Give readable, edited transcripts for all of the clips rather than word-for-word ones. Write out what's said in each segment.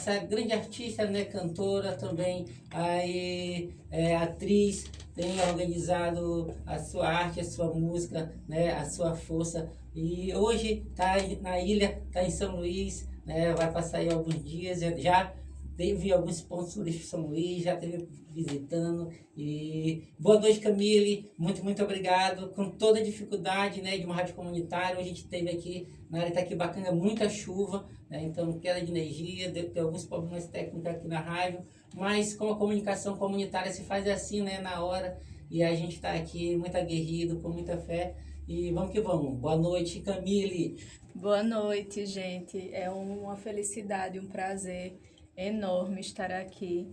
essa grande artista, né, cantora também, aí, atriz, tem organizado a sua arte, a sua música, né, a sua força. E hoje está na ilha, está em São Luís, né, vai passar aí alguns dias, já teve alguns pontos turísticos em São Luís, já esteve visitando. E boa noite, Camille. Muito obrigado. Com toda a dificuldade, né, de uma rádio comunitária, hoje a gente teve aqui na área Itaquibacanga muita chuva, né, então queda de energia, deve ter alguns problemas técnicos aqui na rádio, mas como a comunicação comunitária se faz assim, né, na hora, e a gente está aqui muito aguerrido, com muita fé, e vamos que vamos. Boa noite, Camille. Boa noite, gente. É uma felicidade, um prazer enorme estar aqui.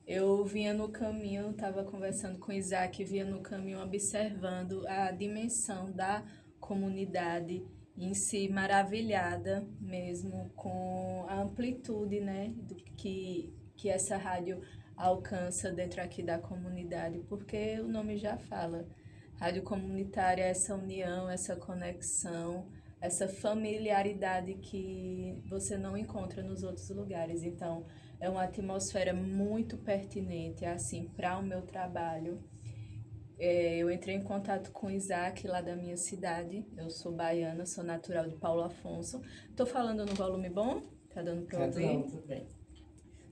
Eu vinha no caminho, estava conversando com o Isaac, vinha no caminho observando a dimensão da comunidade em si, maravilhada mesmo com a amplitude, né, do que essa rádio alcança dentro aqui da comunidade, porque o nome já fala. Rádio comunitária é essa união, essa conexão, essa familiaridade que você não encontra nos outros lugares. Então, é uma atmosfera muito pertinente, assim, para o meu trabalho. Eu entrei em contato com o Isaac, lá da minha cidade. Eu sou baiana, sou natural de Paulo Afonso. Tô falando no volume bom? Tá dando para ouvir? Tudo bem.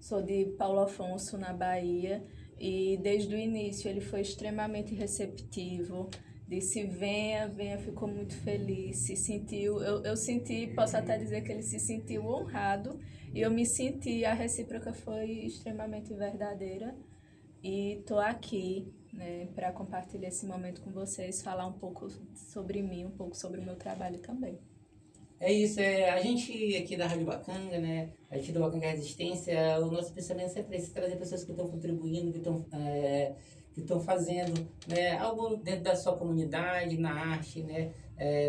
Sou de Paulo Afonso, na Bahia, e desde o início ele foi extremamente receptivo. Disse venha, venha, ficou muito feliz, se sentiu, eu senti, posso até dizer que ele se sentiu honrado, e eu me senti, a recíproca foi extremamente verdadeira, e tô aqui, né, para compartilhar esse momento com vocês, falar um pouco sobre mim, um pouco sobre o meu trabalho também. É isso, a gente aqui da Rádio Bacanga, né, a gente do Bacanga Resistência, o nosso pensamento sempre é esse, trazer pessoas que estão contribuindo, que estão fazendo, né, algo dentro da sua comunidade, na arte, né,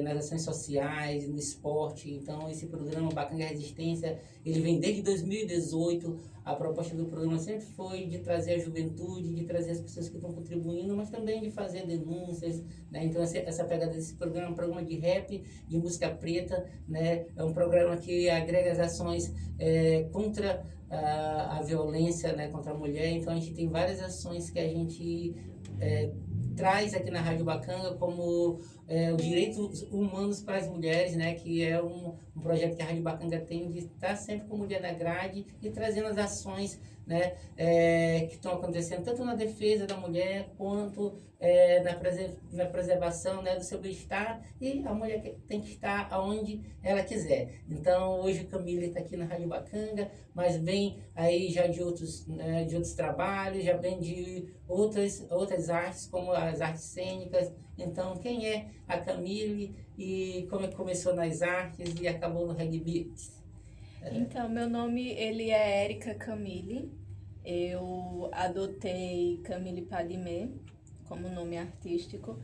nas ações sociais, no esporte. Então, esse programa Bacanga Resistência, ele vem desde 2018. A proposta do programa sempre foi de trazer a juventude, de trazer as pessoas que estão contribuindo, mas também de fazer denúncias, né? Então, essa pegada desse programa é um programa de rap, de música preta, né? É um programa que agrega as ações contra a violência, né, contra a mulher. Então, a gente tem várias ações que a gente traz aqui na Rádio Bacanga, como os direitos humanos para as mulheres, né, que é um projeto que a Rádio Bacanga tem de estar sempre com a mulher na grade e trazendo as ações, né, que estão acontecendo tanto na defesa da mulher quanto na preservação, né, do seu bem-estar, e a mulher tem que estar aonde ela quiser. Então, hoje a Camila está aqui na Rádio Bacanga, mas vem aí já de outros, né, de outros trabalhos, já vem de outras artes, como as artes cênicas. Então, quem é a Camille e como é que começou nas artes e acabou no Reggae Beats? Então, meu nome, ele é Érica Camille. Eu adotei Camille Padimé como nome artístico.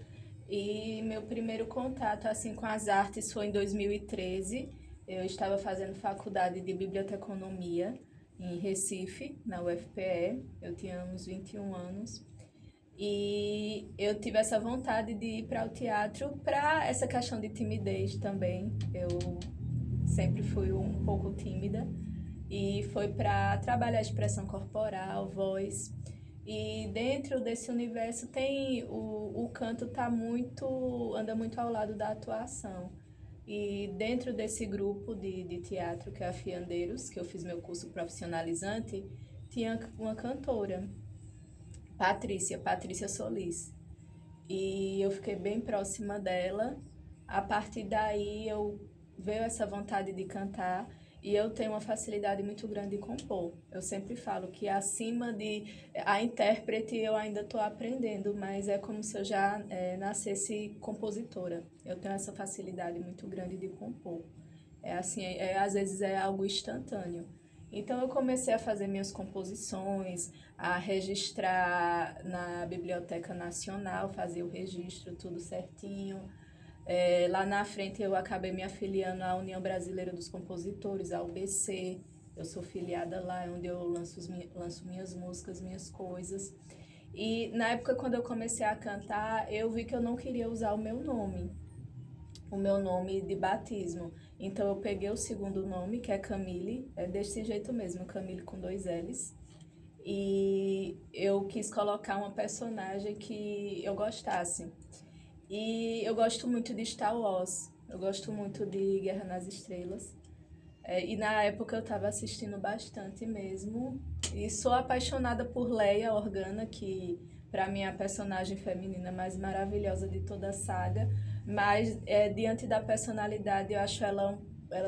E meu primeiro contato assim com as artes foi em 2013. Eu estava fazendo faculdade de biblioteconomia em Recife, na UFPE. Eu tinha uns 21 anos. E eu tive essa vontade de ir para o teatro para essa questão de timidez também. Eu sempre fui um pouco tímida e foi para trabalhar a expressão corporal, voz. E dentro desse universo tem o canto anda muito ao lado da atuação. E dentro desse grupo de teatro que é a Fiandeiros, que eu fiz meu curso profissionalizante, tinha uma cantora, Patrícia Solis. E eu fiquei bem próxima dela. A partir daí veio essa vontade de cantar e eu tenho uma facilidade muito grande de compor. Eu sempre falo que acima de a intérprete eu ainda estou aprendendo, mas é como se eu já nascesse compositora. Eu tenho essa facilidade muito grande de compor. É assim, às vezes é algo instantâneo. Então eu comecei a fazer minhas composições, a registrar na Biblioteca Nacional, fazer o registro tudo certinho. Lá na frente eu acabei me afiliando à União Brasileira dos Compositores, a UBC. Eu sou filiada lá, é onde eu lanço minhas músicas, minhas coisas. E na época, quando eu comecei a cantar, eu vi que eu não queria usar o meu nome. o meu nome de batismo. Então eu peguei o segundo nome, que é Camille, é desse jeito mesmo, Camille com 2 L's. E eu quis colocar uma personagem que eu gostasse. E eu gosto muito de Star Wars, eu gosto muito de Guerra nas Estrelas. E na época eu estava assistindo bastante mesmo. E sou apaixonada por Leia Organa, que para mim é a personagem feminina mais maravilhosa de toda a saga. Mas diante da personalidade, eu acho ela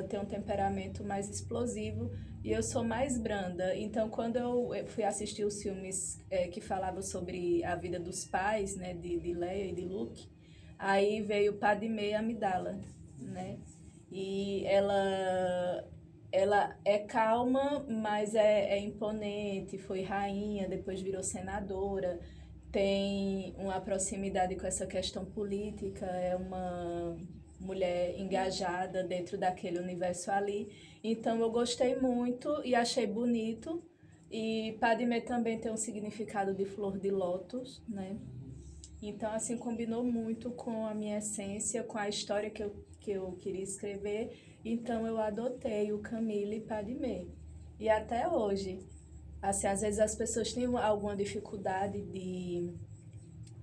tem um temperamento mais explosivo e eu sou mais branda. Então, quando eu fui assistir os filmes que falavam sobre a vida dos pais, né, de Leia e de Luke, aí veio Padmé Amidala, né? E ela é calma, mas é imponente, foi rainha, depois virou senadora, tem uma proximidade com essa questão política, é uma mulher engajada dentro daquele universo ali. Então eu gostei muito e achei bonito. E Padmé também tem um significado de flor de lótus, né? Então, assim, combinou muito com a minha essência, com a história que eu queria escrever. Então, eu adotei o Camille Padmé. E até hoje, assim, às vezes as pessoas têm alguma dificuldade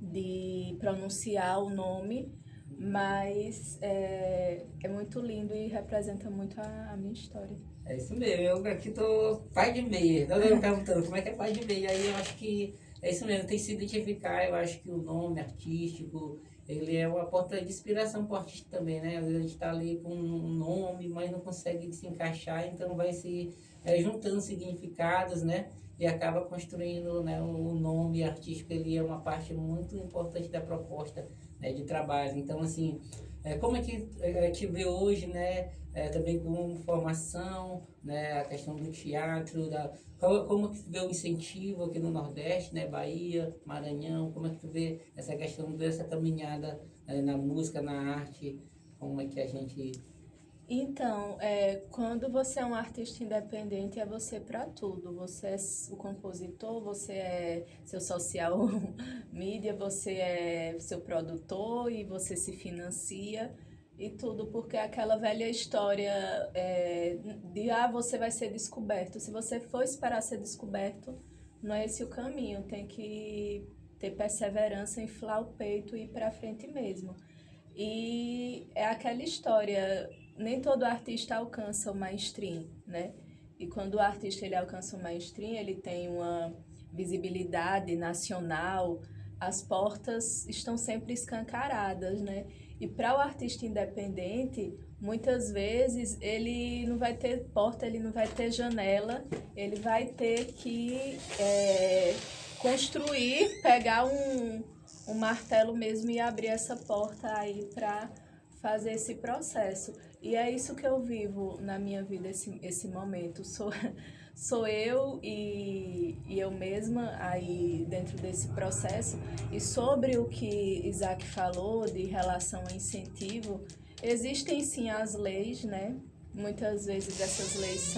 de pronunciar o nome, mas é muito lindo e representa muito a minha história. É isso mesmo, eu aqui tô pai de meia. Todo mundo perguntando como é que é pai de meia. Aí eu acho que é isso mesmo, tem que se identificar. Eu acho que o nome artístico, ele é uma porta de inspiração para o artista também, né? Às vezes a gente está ali com um nome, mas não consegue se encaixar, então vai se juntando significados, né? E acaba construindo, né, o nome artístico, ele é uma parte muito importante da proposta, né, de trabalho. Então, assim, como é que te vê hoje, né? Também com formação, né, a questão do teatro, como que tu vê o incentivo aqui no Nordeste, né, Bahia, Maranhão, como é que tu vê essa questão dessa caminhada na música, na arte, como é que a gente... Então, quando você é um artista independente, é você para tudo. Você é o compositor, você é seu social media, você é seu produtor e você se financia e tudo, porque é aquela velha história de você vai ser descoberto. Se você for esperar ser descoberto, não é esse o caminho. Tem que ter perseverança, inflar o peito e ir para frente mesmo. E é aquela história, nem todo artista alcança o mainstream, né? E quando o artista ele alcança o mainstream, ele tem uma visibilidade nacional, as portas estão sempre escancaradas, né? E para o artista independente, muitas vezes ele não vai ter porta, ele não vai ter janela, ele vai ter que construir, pegar um martelo mesmo e abrir essa porta aí para fazer esse processo. E é isso que eu vivo na minha vida, esse momento. Sou eu e eu mesma aí dentro desse processo. E sobre o que Isaac falou de relação a incentivo, existem sim as leis, né? Muitas vezes essas leis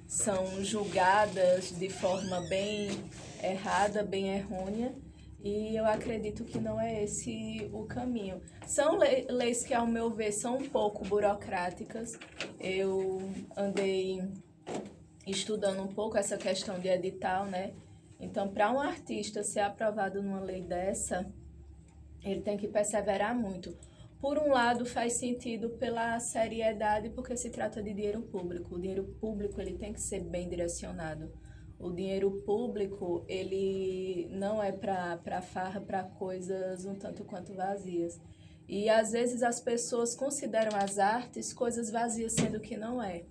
são julgadas de forma bem errada, bem errônea, e eu acredito que não é esse o caminho. São leis que, ao meu ver, são um pouco burocráticas. Eu andei estudando um pouco essa questão de edital, né? Então, para um artista ser aprovado numa lei dessa, ele tem que perseverar muito. Por um lado, faz sentido pela seriedade, porque se trata de dinheiro público. O dinheiro público ele tem que ser bem direcionado. O dinheiro público ele não é para farra, para coisas um tanto quanto vazias. E às vezes as pessoas consideram as artes coisas vazias, sendo que não é.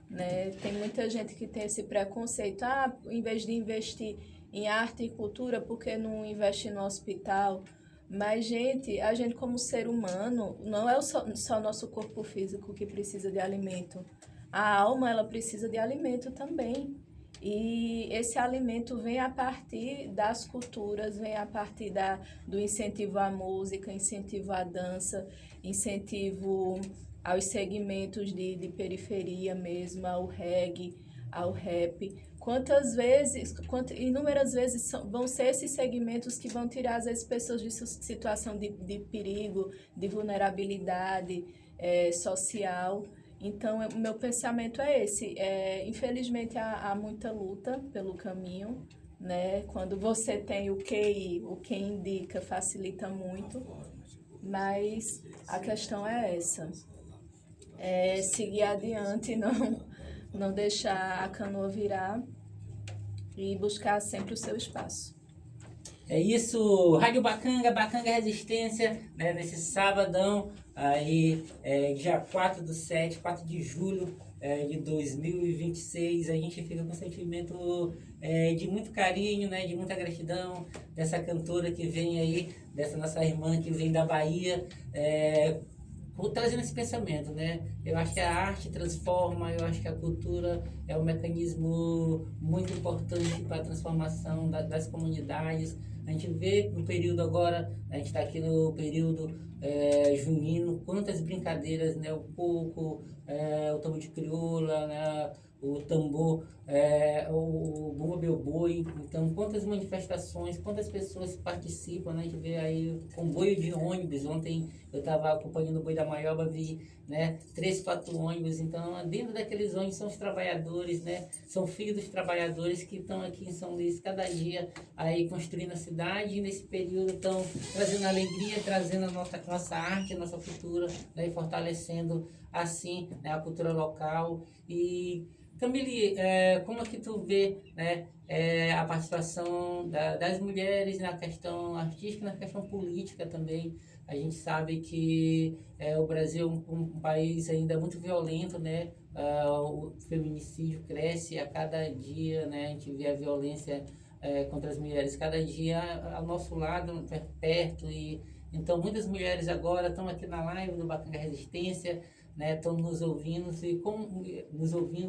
Né? Tem muita gente que tem esse preconceito. Em vez de investir em arte e cultura, por que não investe no hospital? Mas, gente, a gente como ser humano, não é só nosso corpo físico que precisa de alimento. A alma, ela precisa de alimento também. E esse alimento vem a partir das culturas, vem a partir do incentivo à música, incentivo à dança, incentivo aos segmentos de periferia mesmo, ao reggae, ao rap. Inúmeras vezes vão ser esses segmentos que vão tirar, às vezes, pessoas de situação de perigo, de vulnerabilidade social. Então, o meu pensamento é esse. Infelizmente, há muita luta pelo caminho, né? Quando você tem o QI, o que indica, facilita muito, mas a questão é essa. Seguir adiante, não deixar a canoa virar e buscar sempre o seu espaço. É isso, Rádio Bacanga, Bacanga Resistência, né, nesse sabadão, aí, dia 4/7, 4 de julho de 2026, a gente fica com um sentimento de muito carinho, né, de muita gratidão dessa cantora que vem aí, dessa nossa irmã que vem da Bahia, trazendo esse pensamento, né? Eu acho que a arte transforma, eu acho que a cultura é um mecanismo muito importante para a transformação das comunidades. A gente vê no período agora, a gente está aqui no período junino, quantas brincadeiras, né? O coco, o tambor de crioula, né? O tambor, o bumba meu boi. Então, quantas manifestações, quantas pessoas participam, né? A gente vê aí comboio de ônibus. Ontem eu estava acompanhando o Boi da Maioba, vi, né, 3, 4 ônibus. Então, dentro daqueles ônibus são os trabalhadores, né? São filhos dos trabalhadores que estão aqui em São Luís cada dia aí construindo a cidade, e nesse período estão trazendo alegria, trazendo a nossa arte, a nossa cultura, né? E fortalecendo assim, né, a cultura local. E Camille, como é que tu vê, né, a participação das mulheres na questão artística, na questão política também? A gente sabe que o Brasil é um país ainda muito violento, né? O feminicídio cresce a cada dia, né? A gente vê a violência contra as mulheres cada dia ao nosso lado, perto. E então muitas mulheres agora estão aqui na live do Bacanga Resistência, né? Estão nos ouvindo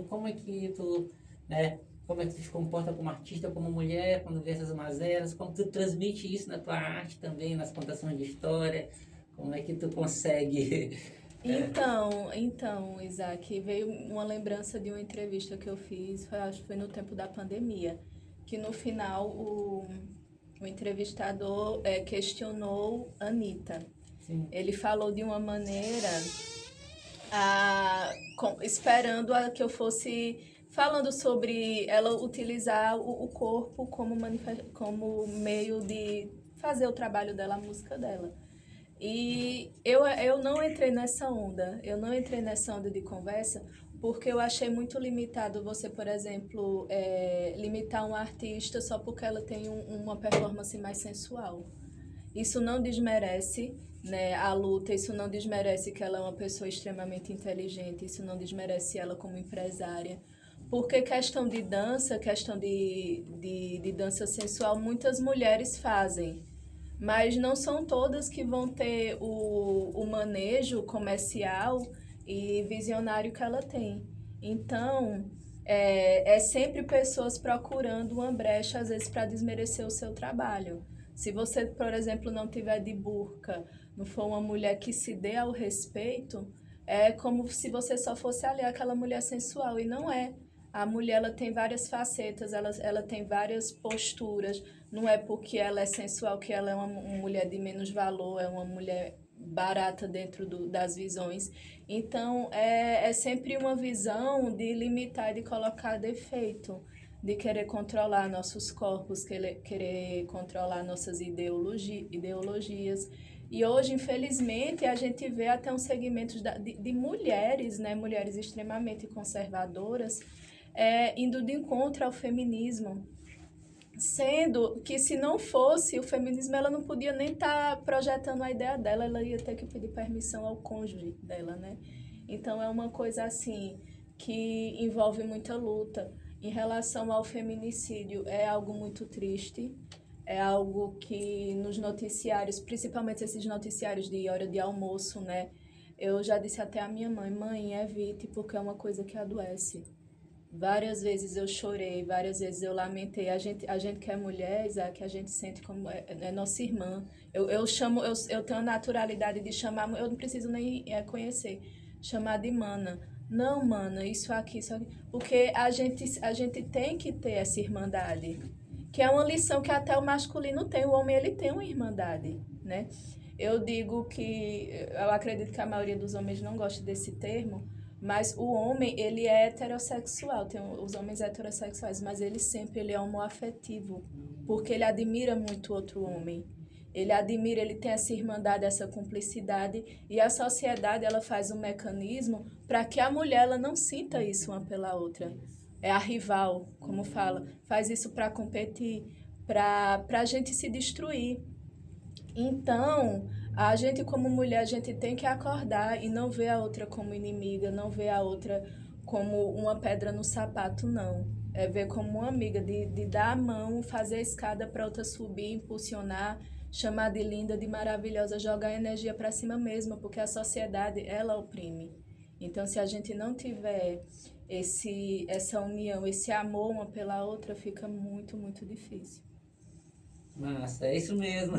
como é que tu, né? Como é que tu se comporta como artista, como mulher, quando vê essas mazelas, como tu transmite isso na tua arte também, nas contações de história, como é que tu consegue... Então, Isaac, veio uma lembrança de uma entrevista que eu fiz, acho que foi no tempo da pandemia, que no final o entrevistador questionou a Anitta. Sim. Ele falou de uma maneira esperando que eu fosse falando sobre ela utilizar o corpo como meio de fazer o trabalho dela, a música dela. E eu não entrei nessa onda, de conversa, porque eu achei muito limitado você, por exemplo, limitar um artista só porque ela tem uma performance mais sensual. Isso não desmerece, né, a luta, isso não desmerece que ela é uma pessoa extremamente inteligente, isso não desmerece ela como empresária. Porque questão de dança, questão de dança sensual, muitas mulheres fazem, mas não são todas que vão ter o manejo comercial e visionário que ela tem. Então, é sempre pessoas procurando uma brecha, às vezes, para desmerecer o seu trabalho. Se você, por exemplo, não tiver de burca, não for uma mulher que se dê ao respeito, é como se você só fosse ali aquela mulher sensual, e não é. A mulher, ela tem várias facetas, ela tem várias posturas. Não é porque ela é sensual que ela é uma mulher de menos valor, é uma mulher barata dentro das visões. Então, é sempre uma visão de limitar, de colocar defeito, de querer controlar nossos corpos, querer controlar nossas ideologias. E hoje, infelizmente, a gente vê até um segmento de mulheres, né, mulheres extremamente conservadoras, indo de encontro ao feminismo, sendo que se não fosse o feminismo, ela não podia nem estar projetando a ideia dela, ela ia ter que pedir permissão ao cônjuge dela, né? Então é uma coisa assim que envolve muita luta. Em relação ao feminicídio, é algo muito triste, é algo que nos noticiários, principalmente esses noticiários de hora de almoço, né? Eu já disse até à minha mãe, evite, porque é uma coisa que adoece. Várias vezes eu chorei, várias vezes eu lamentei. A gente que é mulher, Isaac, a gente sente como é nossa irmã. Eu tenho a naturalidade de chamar, eu não preciso nem conhecer, chamar de mana. não, mano, isso aqui, isso aqui. Porque a gente tem que ter essa irmandade. Que é uma lição que até o masculino tem. O homem, ele tem uma irmandade, né? Eu digo que... Eu acredito que a maioria dos homens não gosta desse termo, mas o homem, ele é heterossexual. Tem os homens heterossexuais, mas ele é homoafetivo. Porque ele admira muito o outro homem. Ele admira, ele tem essa irmandade, essa cumplicidade, e a sociedade, ela faz um mecanismo para que a mulher, ela não sinta isso uma pela outra. É a rival, como fala, faz isso para competir, para a gente se destruir. Então, a gente como mulher, a gente tem que acordar e não ver a outra como inimiga, não ver a outra como uma pedra no sapato, não. É ver como uma amiga, de dar a mão, fazer a escada para outra subir, impulsionar, chamar de linda, de maravilhosa, jogar energia para cima mesmo, porque a sociedade, ela oprime. Então, se a gente não tiver essa união, esse amor uma pela outra, fica muito, muito difícil. Massa, é isso mesmo.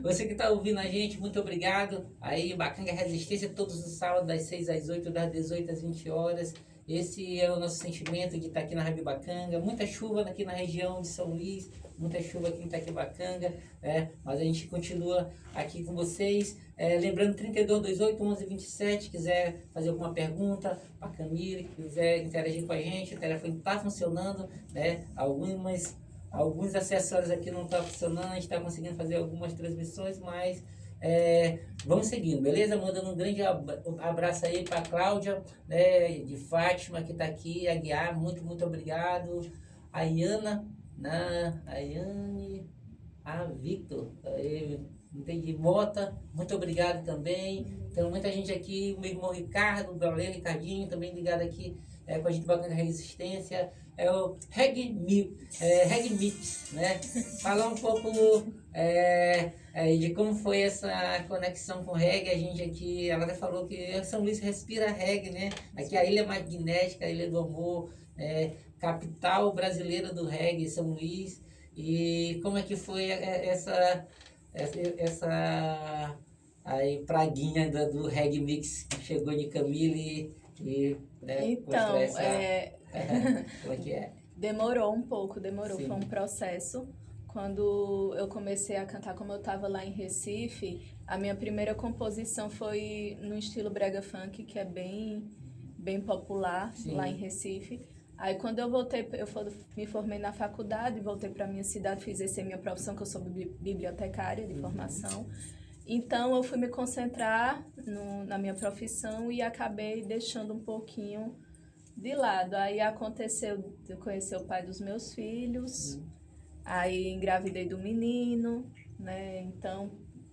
Você que está ouvindo a gente, muito obrigado. Aí, Bacanga Resistência, todos os sábados, das 6 às 8, das 18 às 20 horas. Esse é o nosso sentimento de estar aqui na Rádio Bacanga. Muita chuva aqui na região de São Luís, muita chuva aqui em Itaquibacanga, né? Mas a gente continua aqui com vocês. Lembrando, 3228 1127, quiser fazer alguma pergunta para a Camille, quiser interagir com a gente, o telefone está funcionando, né? Alguns acessórios aqui não estão funcionando, a gente está conseguindo fazer algumas transmissões, mas vamos seguindo, beleza? Mandando um grande abraço aí para a Cláudia, né, de Fátima, que está aqui, a Guiar, muito, muito obrigado. A Iana, a Iane, a Victor, entendi, Mota, muito obrigado também. Tem muita gente aqui, o meu irmão Ricardo, o Brauleiro, Ricardinho, também ligado aqui com a gente Bacana Resistência. É o Reggae Mix, né? Falar um pouco de como foi essa conexão com o reggae. A gente aqui, ela até falou que São Luís respira reggae, né? Aqui a Ilha Magnética, a Ilha do Amor, capital brasileira do reggae, São Luís. E como é que foi essa aí, praguinha do Reggae Mix que chegou de Camille né, Então, como é que é? Demorou um pouco, Sim. Foi um processo. Quando eu comecei a cantar, como eu estava lá em Recife, a minha primeira composição foi no estilo brega funk, que é bem, bem popular. Sim. Lá em Recife. Aí quando eu voltei, me formei na faculdade, voltei para minha cidade, fiz essa minha profissão, que eu sou bibliotecária de formação. Então eu fui me concentrar na minha profissão e acabei deixando um pouquinho de lado. Aí aconteceu de eu conhecer o pai dos meus filhos, aí engravidei do menino, né? Então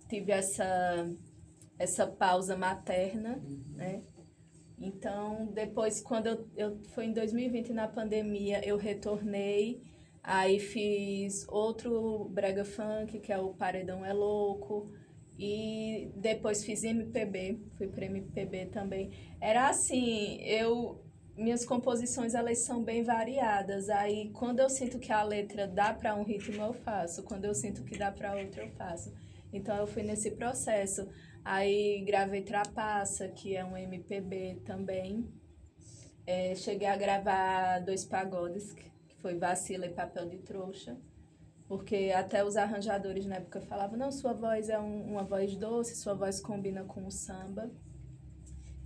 tive essa pausa materna, né? Então depois, quando foi em 2020, na pandemia, eu retornei, aí fiz outro brega funk, que é o Paredão é Louco, e depois fiz MPB, fui para MPB também. Era assim, minhas composições, elas são bem variadas. Aí, quando eu sinto que a letra dá para um ritmo, eu faço. Quando eu sinto que dá para outro, eu faço. Então, eu fui nesse processo. Aí, gravei Trapaça, que é um MPB também. Cheguei a gravar 2 pagodes, que foi Vacila e Papel de Trouxa. Porque até os arranjadores na época falavam, não, sua voz é uma voz doce, sua voz combina com o samba.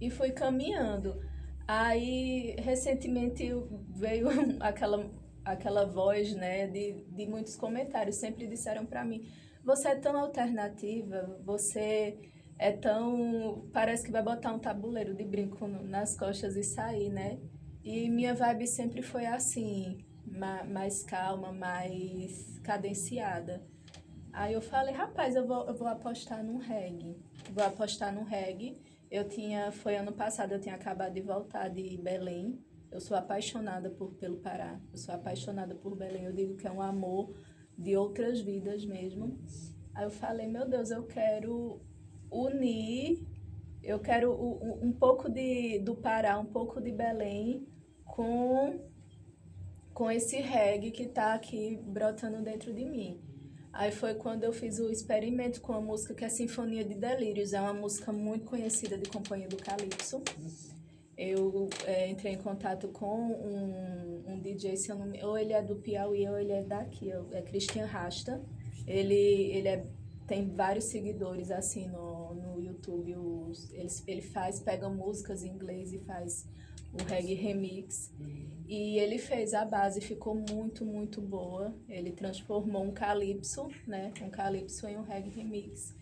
E fui caminhando. Aí, recentemente, veio aquela voz, né, de muitos comentários. Sempre disseram para mim, você é tão alternativa, você é tão... Parece que vai botar um tabuleiro de brinco nas costas e sair, né? E minha vibe sempre foi assim, mais calma, mais cadenciada. Aí eu falei, rapaz, eu vou apostar num reggae. Vou apostar num reggae. Foi ano passado, eu tinha acabado de voltar de Belém. Eu sou apaixonada pelo Pará. Eu sou apaixonada por Belém. Eu digo que é um amor de outras vidas mesmo. Aí eu falei, meu Deus, eu quero unir, eu quero um pouco do Pará, um pouco de Belém com esse reggae que está aqui brotando dentro de mim. Aí foi quando eu fiz o experimento com a música que é Sinfonia de Delírios. É uma música muito conhecida de Companhia do Calypso. eu entrei em contato com um DJ, se eu não ou ele é do Piauí ou ele é daqui, é Christian Rasta. Tem vários seguidores assim no YouTube. Ele pega músicas em inglês e faz o reggae remix. E ele fez a base, ficou muito, muito boa. Ele transformou um calypso, né? Um calypso em um reggae remix.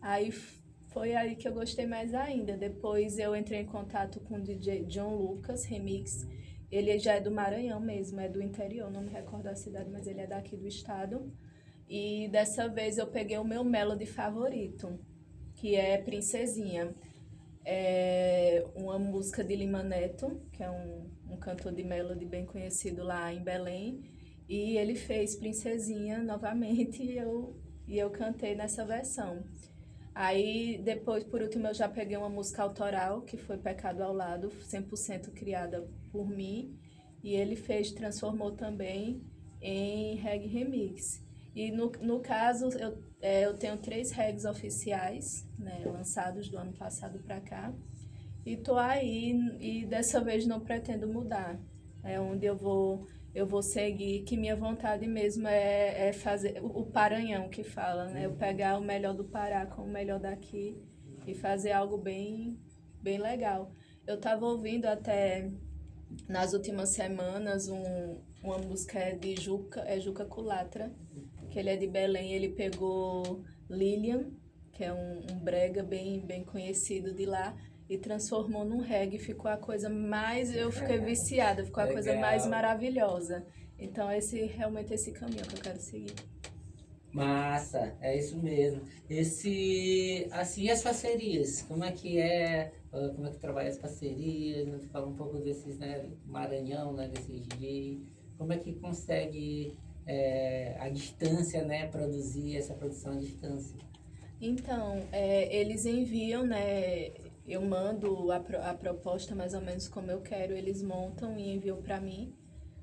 Aí foi aí que eu gostei mais ainda. Depois eu entrei em contato com o DJ John Lucas Remix. Ele já é do Maranhão mesmo, é do interior, não me recordo a cidade, mas ele é daqui do estado. E dessa vez eu peguei o meu melody favorito, que é Princesinha. É uma música de Lima Neto, que é um cantor de melody bem conhecido lá em Belém. E ele fez Princesinha novamente e eu cantei nessa versão. Aí, depois, por último, eu já peguei uma música autoral, que foi Pecado ao Lado, 100% criada por mim. E ele transformou também em reggae remix. E no caso, eu tenho 3 reggaes oficiais, né, lançados do ano passado para cá. E tô aí, e dessa vez não pretendo mudar. É onde eu vou seguir, que minha vontade mesmo é fazer o Paranhão que fala, né? Eu pegar o melhor do Pará com o melhor daqui e fazer algo bem, bem legal. Eu estava ouvindo até nas últimas semanas uma música de Juca Culatra, que ele é de Belém, ele pegou Lilian, que é um brega bem, bem conhecido de lá, e transformou num reggae. Ficou a coisa mais... Eu fiquei viciada, ficou a coisa mais maravilhosa. Então, realmente esse caminho que eu quero seguir. Massa, é isso mesmo. Assim, as parcerias, como é que é? Como é que trabalha as parcerias? Né? Tu fala um pouco desses, né, Maranhão, né, desses DJ. Como é que consegue a distância, né, produzir essa produção à distância? Então, eles enviam, né? Eu mando a proposta mais ou menos como eu quero, eles montam e enviam para mim.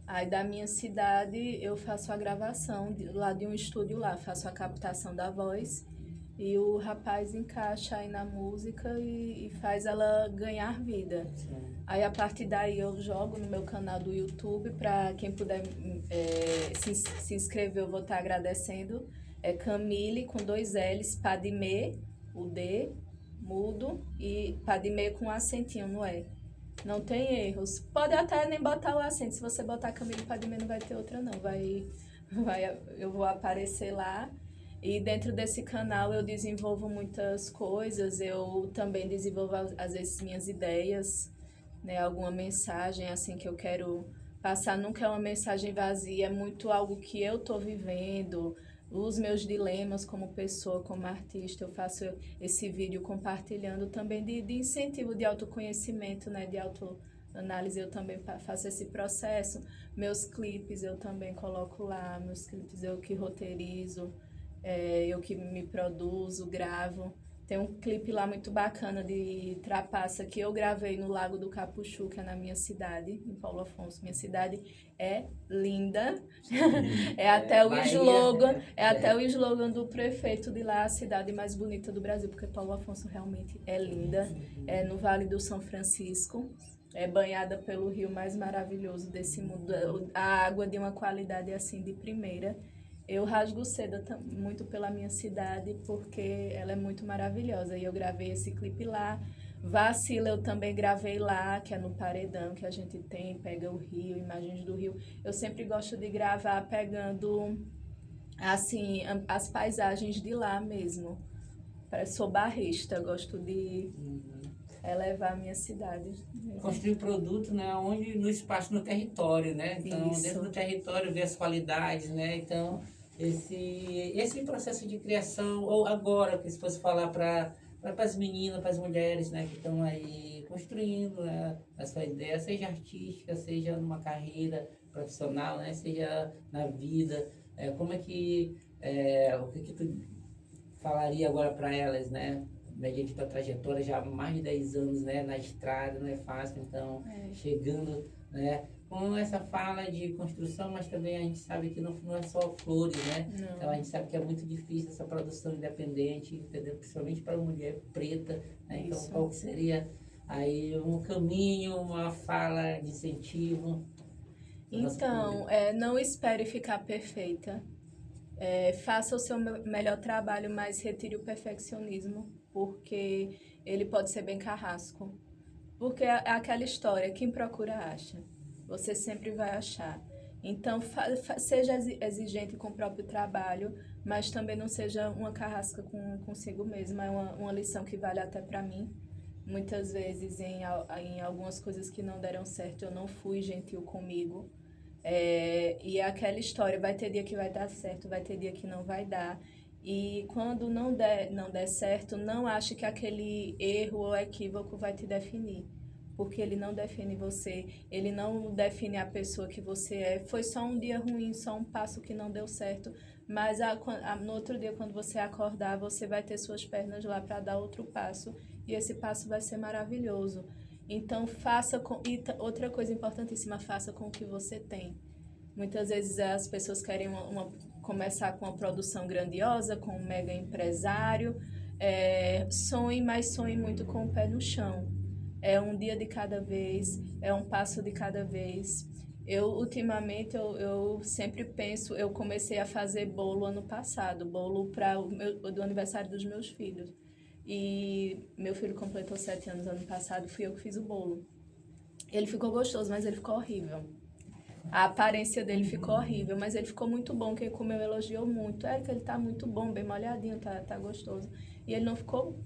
Aí da minha cidade eu faço a gravação lá de um estúdio lá, faço a captação da voz e o rapaz encaixa aí na música e faz ela ganhar vida. Sim. Aí a partir daí eu jogo no meu canal do YouTube para quem puder se inscrever, eu vou estar agradecendo. É Camille com 2 L's, Padimé, o D, mudo, e Padimé com acentinho no E. Não tem erros. Pode até nem botar o acento. Se você botar Camille Padimé, não vai ter outra, não. Eu vou aparecer lá. E dentro desse canal eu desenvolvo muitas coisas. Eu também desenvolvo, às vezes, minhas ideias, né? Alguma mensagem, assim, que eu quero passar. Nunca é uma mensagem vazia. É muito algo que eu tô vivendo. Os meus dilemas como pessoa, como artista, eu faço esse vídeo compartilhando também de incentivo de autoconhecimento, né, de autoanálise, eu também faço esse processo. Meus clipes eu também coloco lá, meus clipes eu que roteirizo, eu que me produzo, gravo. Tem um clipe lá muito bacana de trapaça que eu gravei no Lago do Capuchu, que é na minha cidade, em Paulo Afonso. Minha cidade é linda. Até o slogan do prefeito de lá, a cidade mais bonita do Brasil, porque Paulo Afonso realmente é linda. É no Vale do São Francisco. É banhada pelo rio mais maravilhoso desse mundo. A água de uma qualidade assim de primeira. Eu rasgo seda muito pela minha cidade, porque ela é muito maravilhosa. E eu gravei esse clipe lá. Vacila eu também gravei lá, que é no Paredão, que a gente tem, pega o rio, imagens do rio. Eu sempre gosto de gravar pegando, assim, as paisagens de lá mesmo. Sou barrista, gosto de elevar a minha cidade. Construir produto, né, onde no espaço, no território, né? Então, Isso. dentro do território, ver as qualidades, né? Então, esse processo de criação, ou agora, que se fosse falar para as meninas, para as mulheres, né, que estão aí construindo, né, a sua ideia, seja artística, seja numa carreira profissional, né, seja na vida, como é que, o que tu falaria agora para elas, né? Mediante tua trajetória, já há mais de 10 anos, né, na estrada, não é fácil, então, chegando, né, com essa fala de construção, mas também a gente sabe que não é só flores, né? Não. Então a gente sabe que é muito difícil essa produção independente, entendeu? Principalmente para a mulher preta, né? Então Isso. qual que seria aí um caminho, uma fala de incentivo. Então, não espere ficar perfeita. Faça o seu melhor trabalho, mas retire o perfeccionismo, porque ele pode ser bem carrasco. Porque é aquela história, quem procura acha. Você sempre vai achar. Então, seja exigente com o próprio trabalho, mas também não seja uma carrasca consigo mesma. É uma lição que vale até para mim. Muitas vezes, em algumas coisas que não deram certo, eu não fui gentil comigo. E é aquela história, vai ter dia que vai dar certo, vai ter dia que não vai dar. E quando não der certo, não ache que aquele erro ou equívoco vai te definir. Porque ele não define você, ele não define a pessoa que você é. Foi só um dia ruim, só um passo que não deu certo. Mas no outro dia, quando você acordar, você vai ter suas pernas lá para dar outro passo. E esse passo vai ser maravilhoso. Então, faça com. E outra coisa importantíssima, faça com o que você tem. Muitas vezes as pessoas querem começar com uma produção grandiosa, com um mega empresário. Sonhe, mas sonhe muito com o pé no chão. É um dia de cada vez, é um passo de cada vez. Ultimamente, eu sempre penso, eu comecei a fazer bolo ano passado, bolo do aniversário dos meus filhos. E meu filho completou 7 anos ano passado, fui eu que fiz o bolo. Ele ficou gostoso, mas ele ficou horrível. A aparência dele ficou horrível, mas ele ficou muito bom. Quem comeu elogiou muito. Que ele tá muito bom, bem molhadinho, tá gostoso. E ele não ficou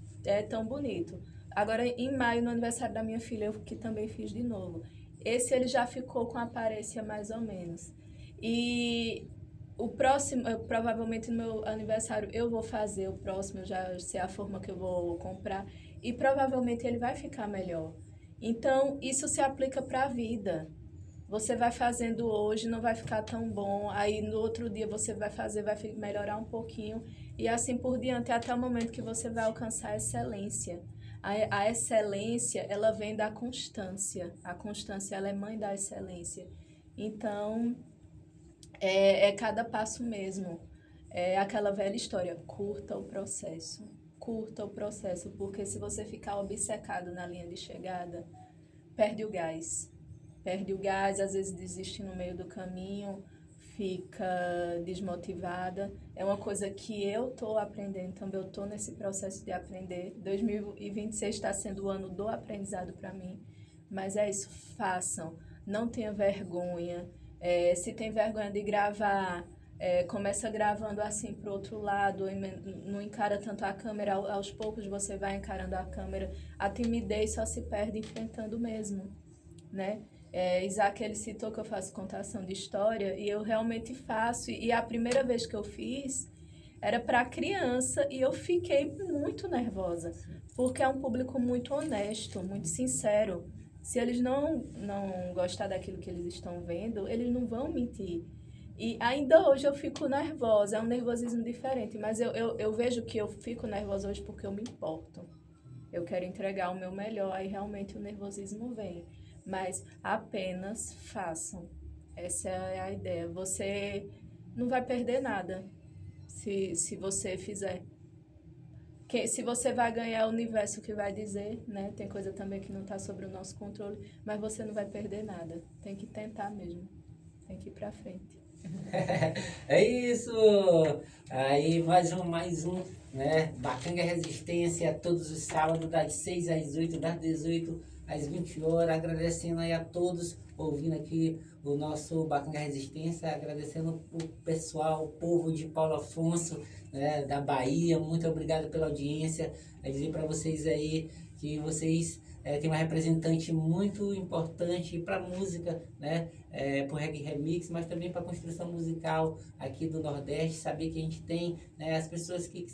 tão bonito. Agora, em maio, no aniversário da minha filha, eu que também fiz de novo. Esse ele já ficou com a aparência mais ou menos. E o próximo, provavelmente no meu aniversário, eu vou fazer o próximo, eu já sei a forma que eu vou comprar. E provavelmente ele vai ficar melhor. Então, isso se aplica para a vida. Você vai fazendo hoje, não vai ficar tão bom, aí no outro dia você vai fazer, vai melhorar um pouquinho, e assim por diante, até o momento que você vai alcançar a excelência. A excelência, ela vem da constância. A constância, ela é mãe da excelência. Então, é cada passo mesmo. É aquela velha história, curta o processo. Curta o processo, porque se você ficar obcecado na linha de chegada, perde o gás. Perde o gás, às vezes desiste no meio do caminho, fica desmotivada. É uma coisa que eu estou aprendendo, também eu estou nesse processo de aprender. 2026 está sendo o ano do aprendizado para mim, mas é isso, façam, não tenha vergonha. Se tem vergonha de gravar, começa gravando assim para o outro lado, não encara tanto a câmera, aos poucos você vai encarando a câmera. A timidez só se perde enfrentando mesmo, né? Isaac, ele citou que eu faço contação de história e eu realmente faço. E a primeira vez que eu fiz era para criança e eu fiquei muito nervosa, porque é um público muito honesto, muito sincero. Se eles não gostar daquilo que eles estão vendo, eles não vão mentir. E ainda hoje eu fico nervosa, é um nervosismo diferente, mas eu vejo que eu fico nervosa hoje porque eu me importo. Eu quero entregar o meu melhor, aí realmente o nervosismo vem. Mas apenas façam. Essa é a ideia. Você não vai perder nada se você fizer. Se você vai ganhar, o universo que vai dizer, né? Tem coisa também que não está sobre o nosso controle, mas você não vai perder nada. Tem que tentar mesmo. Tem que ir pra frente. É isso! Aí mais um, né? Bacanga Resistência, todos os sábados, das 6 às 8, das 18 às 20 horas. Agradecendo aí a todos, ouvindo aqui o nosso Bacanga Resistência, agradecendo o pessoal, o povo de Paulo Afonso, né, da Bahia. Muito obrigado pela audiência. Dizer para vocês aí que vocês têm uma representante muito importante para a música, né? Para o reggae remix, mas também para a construção musical aqui do Nordeste. Saber que a gente tem, né, as pessoas que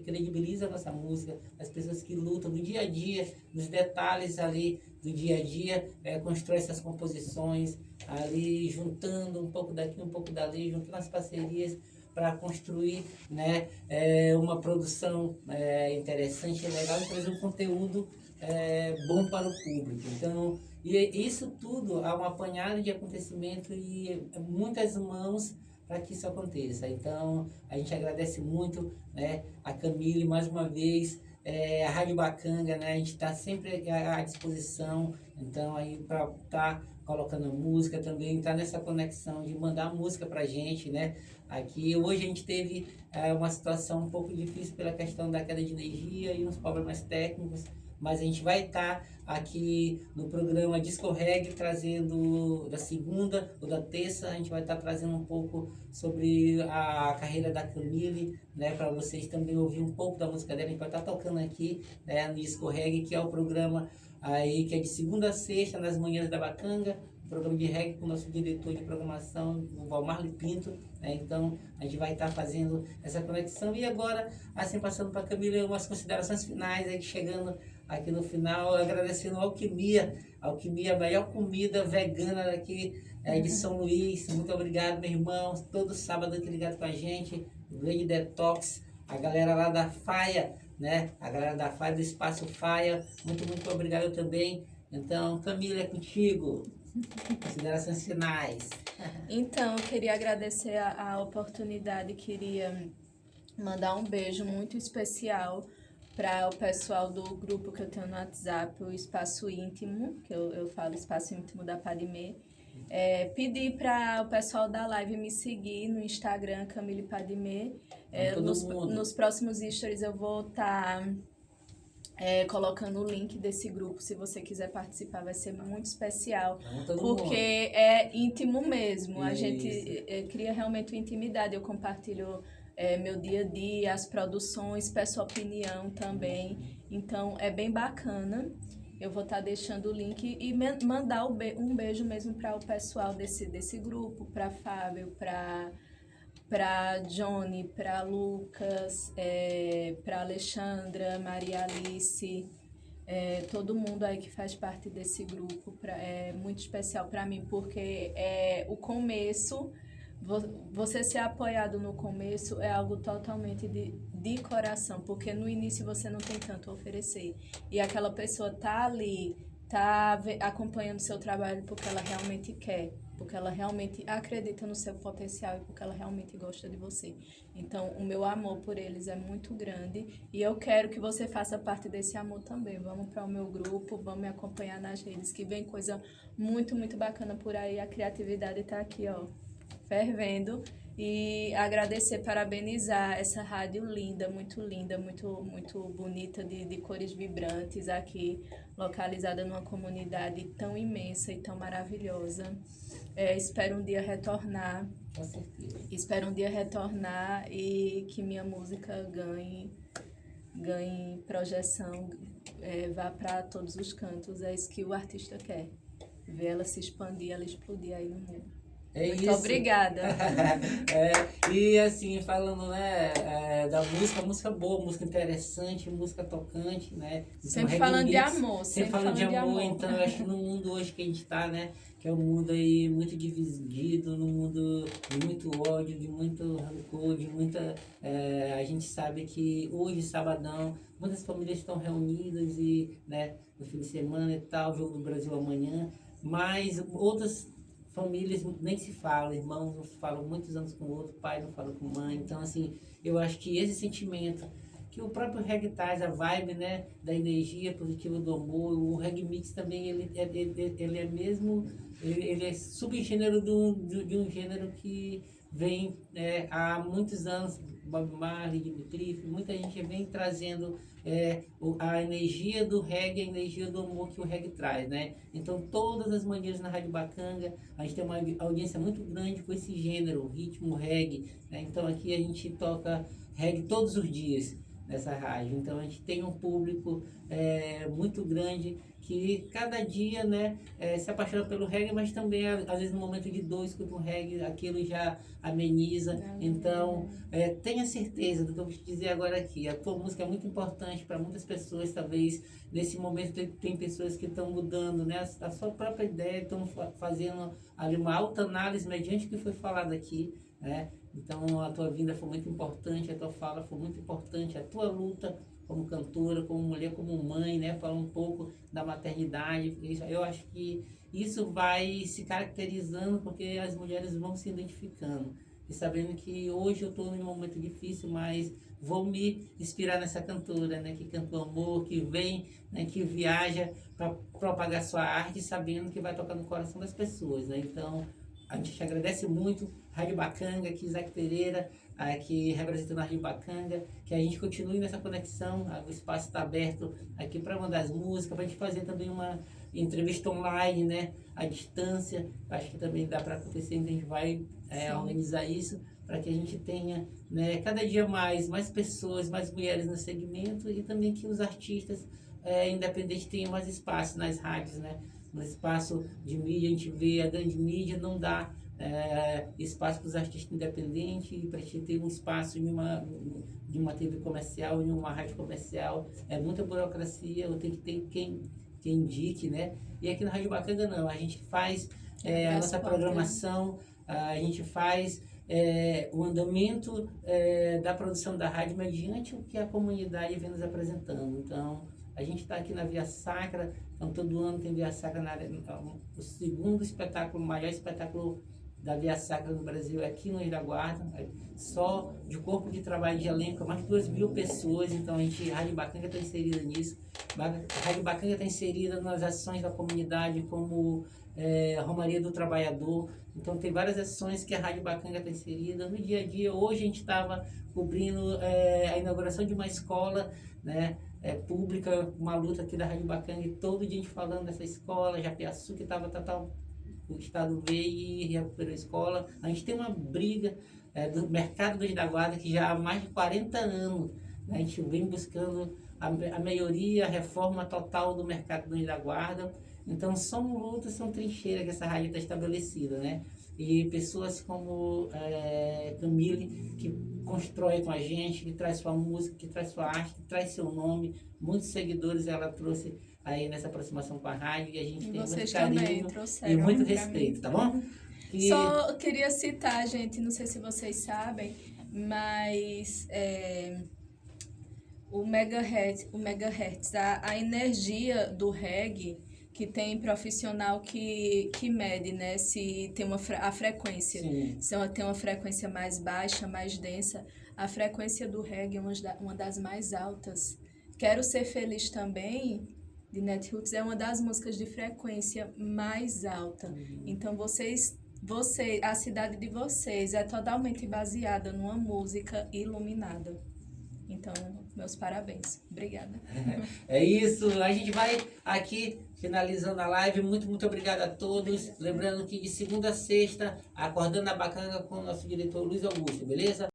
credibilizam a nossa música, as pessoas que lutam no dia a dia, nos detalhes ali do dia a dia, constrói essas composições ali, juntando um pouco daqui, um pouco dali, juntando as parcerias para construir, né, uma produção interessante, legal e trazer um conteúdo bom para o público. Então, e isso tudo há um apanhado de acontecimento e muitas mãos para que isso aconteça. Então, a gente agradece muito, né, a Camille mais uma vez, a Rádio Bacanga, né? A gente está sempre à disposição, então aí para estar colocando música também, tá nessa conexão de mandar música pra gente, né? Aqui hoje a gente teve uma situação um pouco difícil pela questão da queda de energia e uns problemas técnicos, mas a gente vai estar aqui no programa Disco Reggae trazendo da segunda ou da terça, a gente vai estar trazendo um pouco sobre a carreira da Camille, né, para vocês também ouvir um pouco da música dela. A gente vai estar tocando aqui, né, no Disco Reggae, que é o programa aí que é de segunda a sexta nas manhãs da Bacanga, um programa de reggae com o nosso diretor de programação, o Valmar Pinto, né? Então a gente vai estar fazendo essa conexão. E agora, assim, passando para a Camila, umas considerações finais aí, chegando aqui no final, agradecendo a Alquimia, a melhor comida vegana daqui de São Luís. Muito obrigado, meu irmão. Todo sábado aqui ligado com a gente, o grande Detox, a galera lá da Faia, né? A galera da Faia, do Espaço Faia. Muito obrigado também. Então, Camila, é contigo. Considerações finais. Então, eu queria agradecer a oportunidade, queria mandar um beijo muito especial para o pessoal do grupo que eu tenho no WhatsApp, o Espaço Íntimo, que eu falo Espaço Íntimo da Padimê. Pedir para o pessoal da live me seguir no Instagram, Camille Padimê. Nos próximos stories eu vou estar colocando o link desse grupo. Se você quiser participar, vai ser muito especial, porque é íntimo mesmo. A gente cria realmente uma intimidade. Eu compartilho meu dia a dia, as produções, peço opinião também. Então é bem bacana. Eu vou estar deixando o link e mandar um beijo mesmo para o pessoal desse grupo, para Fábio, para Johnny, para Lucas, para Alexandra, Maria Alice, todo mundo aí que faz parte desse grupo. É muito especial para mim, porque o começo, você ser apoiado no começo é algo totalmente de coração, porque no início você não tem tanto a oferecer. E aquela pessoa tá ali, tá acompanhando seu trabalho porque ela realmente quer, porque ela realmente acredita no seu potencial e porque ela realmente gosta de você. Então, o meu amor por eles é muito grande e eu quero que você faça parte desse amor também. Vamos para o meu grupo, vamos me acompanhar nas redes, que vem coisa muito bacana por aí. A criatividade tá aqui, ó, fervendo. E agradecer, parabenizar essa rádio linda, muito bonita, de cores vibrantes aqui, localizada numa comunidade tão imensa e tão maravilhosa. Espero um dia retornar. Com certeza. Espero um dia retornar e que minha música ganhe projeção, vá para todos os cantos. É isso que o artista quer, ver ela se expandir, ela explodir aí no mundo. Muito obrigada. E assim, falando, né, da música boa, música interessante, música tocante, né? Então, sempre falando de amor. Sempre falando de amor. Então, eu acho que no mundo hoje que a gente está, né, que é um mundo aí muito dividido, num mundo de muito ódio, de muito rancor, de muita... a gente sabe que hoje, sabadão, muitas famílias estão reunidas e, né, no fim de semana e tal, jogo do Brasil amanhã, mas outras famílias nem se falam, irmãos não se falam muitos anos com o outro, pai não fala com mãe. Então, assim, eu acho que esse sentimento que o próprio reggae traz, a vibe, né, da energia positiva do amor, o reggae mix também, ele é mesmo, ele é subgênero de um gênero que vem há muitos anos, Bob Marley, Dimitri, muita gente vem trazendo a energia do reggae, a energia do amor que o reggae traz, né? Então, todas as manhãs na Rádio Bacanga, a gente tem uma audiência muito grande com esse gênero, o ritmo reggae, né? Então, aqui a gente toca reggae todos os dias nessa rádio. Então, a gente tem um público muito grande que cada dia, né, se apaixona pelo reggae, mas também, às vezes, no momento de dor, escuta um reggae, aquilo já ameniza. Então, tenha certeza do que eu vou te dizer agora aqui. A tua música é muito importante para muitas pessoas, talvez, nesse momento tem pessoas que estão mudando, né, a sua própria ideia, estão fazendo ali uma autoanálise mediante o que foi falado aqui, né? Então, a tua vida foi muito importante, a tua fala foi muito importante, a tua luta como cantora, como mulher, como mãe, né? Falar um pouco da maternidade. Eu acho que isso vai se caracterizando porque as mulheres vão se identificando. e sabendo que hoje eu estou num momento difícil, mas vou me inspirar nessa cantora, né, que canta o amor, que vem, né, que viaja para propagar sua arte, sabendo que vai tocar no coração das pessoas, né? Então, a gente te agradece muito, Rádio Bacanga, aqui Isaac Pereira, aqui representando a Rádio Bacanga, que a gente continue nessa conexão, o espaço está aberto aqui para mandar as músicas, para a gente fazer também uma entrevista online, né, à distância, acho que também dá para acontecer, então a gente vai organizar isso, para que a gente tenha, né, cada dia mais pessoas, mais mulheres no segmento e também que os artistas independentes tenham mais espaço nas rádios, né? No espaço de mídia, a gente vê a grande mídia não dá espaço para os artistas independentes e para a gente ter um espaço de uma TV comercial, em uma rádio comercial. É muita burocracia, eu tenho que ter quem indique, né? E aqui na Rádio Bacanga não, a gente faz a nossa programação, a gente faz o andamento da produção da rádio mediante o que a comunidade vem nos apresentando. Então, a gente está aqui na Via Sacra, então todo ano tem Via Sacra, o segundo espetáculo, o maior espetáculo da Via Sacra no Brasil é aqui no Anjo da Guarda, só de corpo de trabalho de elenco, mais de 2.000 pessoas, então a Rádio Bacanga está inserida nisso. A Rádio Bacanga está inserida nas ações da comunidade, como a Romaria do Trabalhador, então tem várias ações que a Rádio Bacanga está inserida no dia a dia. Hoje a gente estava cobrindo a inauguração de uma escola, né, pública, uma luta aqui da Rádio Bacanga, e todo dia a gente falando dessa escola, Japiaçu, que estava total, o Estado veio e recuperou a escola. A gente tem uma briga do mercado do Anjo da Guarda, que já há mais de 40 anos, né, a gente vem buscando a melhoria, a reforma total do mercado do Anjo da Guarda. Então são lutas, são trincheiras que essa rádio está estabelecida, né? E pessoas como Camille, que constrói com a gente, que traz sua música, que traz sua arte, que traz seu nome, muitos seguidores ela trouxe aí nessa aproximação com a rádio, e a gente tem muito carinho e muito respeito, tá bom? Só queria citar, gente, não sei se vocês sabem, mas o megahertz, a energia do reggae, que tem profissional que mede, né, se tem a frequência, se tem uma frequência mais baixa, mais densa. A frequência do reggae é uma das mais altas. Quero Ser Feliz também, de Netroots, é uma das músicas de frequência mais alta. Então, a cidade de vocês é totalmente baseada numa música iluminada. Então, meus parabéns. Obrigada. É isso. A gente vai aqui finalizando a live. Muito obrigado a todos. Lembrando que de segunda a sexta, Acordando a Bacanga com o nosso diretor Luiz Augusto, beleza?